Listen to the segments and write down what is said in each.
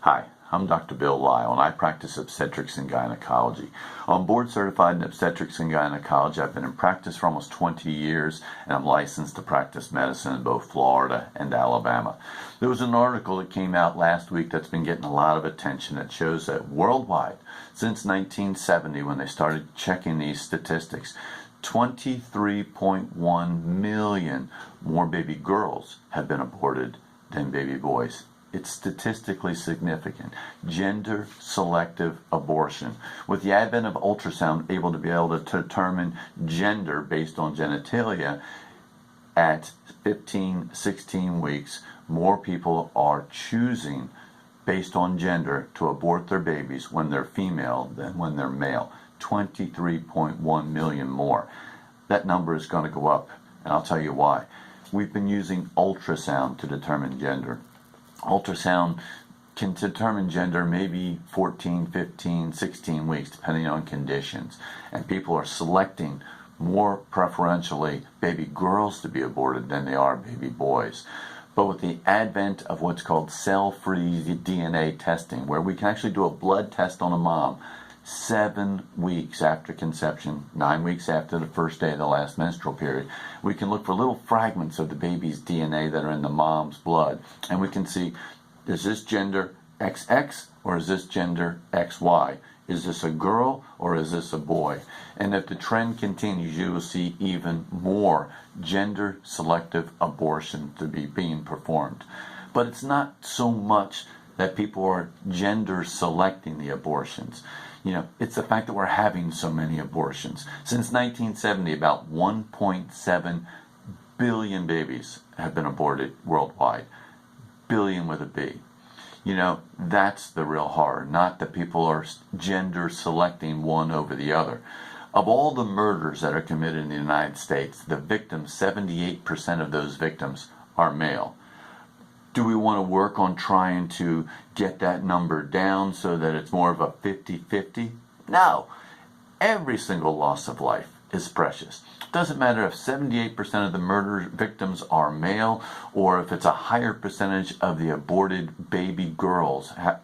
Hi, I'm Dr. Bill Lile, and I practice obstetrics and gynecology. I'm board certified in obstetrics and gynecology. I've been in practice for almost 20 years, and I'm licensed to practice medicine in both Florida and Alabama. There was an article that came out last week that's been getting a lot of attention that shows that worldwide, since 1970, when they started checking these statistics, 23.1 million more baby girls have been aborted than baby boys. It's statistically significant. Gender selective abortion. With the advent of ultrasound, able to determine gender based on genitalia, at 15, 16 weeks, more people are choosing based on gender to abort their babies when they're female than when they're male. 23.1 million more. That number is going to go up, and I'll tell you why. We've been using ultrasound to determine gender. Ultrasound can determine gender maybe 14, 15, 16 weeks, depending on conditions. And people are selecting more preferentially baby girls to be aborted than they are baby boys. But with the advent of what's called cell-free DNA testing, where we can actually do a blood test on a mom 7 weeks after conception, 9 weeks after the first day of the last menstrual period, we can look for little fragments of the baby's DNA that are in the mom's blood, and we can see, is this gender XX or is this gender XY? Is this a girl or is this a boy? And if the trend continues, you will see even more gender selective abortion to be being performed. But it's not so much that people are gender selecting the abortions. It's the fact that we're having so many abortions. Since 1970, about 1.7 billion babies have been aborted worldwide. Billion with a B. That's the real horror, not that people are gender selecting one over the other. Of all the murders that are committed in the United States, the victims, 78% of those victims are male. Do we want to work on trying to get that number down so that it's more of a 50-50? No. Every single loss of life is precious. It doesn't matter if 78% of the murder victims are male or if it's a higher percentage of the aborted baby girls are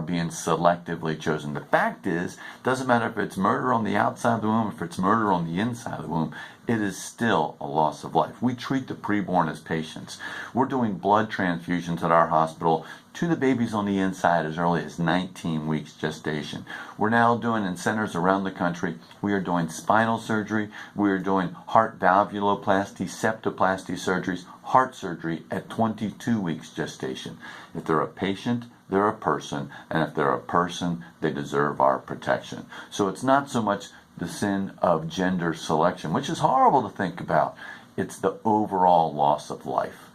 being selectively chosen. The fact is, it doesn't matter if it's murder on the outside of the womb, if it's murder on the inside of the womb, it is still a loss of life. We treat the preborn as patients. We're doing blood transfusions at our hospital to the babies on the inside as early as 19 weeks gestation. We're now doing in centers around the country, we are doing spinal surgery, we are doing heart valvuloplasty, septoplasty surgeries, heart surgery at 22 weeks gestation. If they're a patient, they're a person, and if they're a person, they deserve our protection. So it's not so much the sin of gender selection, which is horrible to think about. It's the overall loss of life.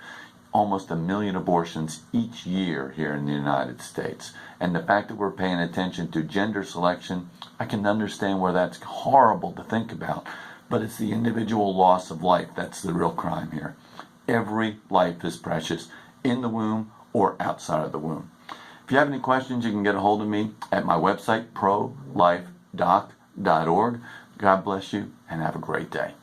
Almost 1 million abortions each year here in the United States. And the fact that we're paying attention to gender selection, I can understand where that's horrible to think about. But it's the individual loss of life that's the real crime here. Every life is precious, in the womb or outside of the womb. If you have any questions, you can get a hold of me at my website, prolifedoc.org. God bless you and have a great day.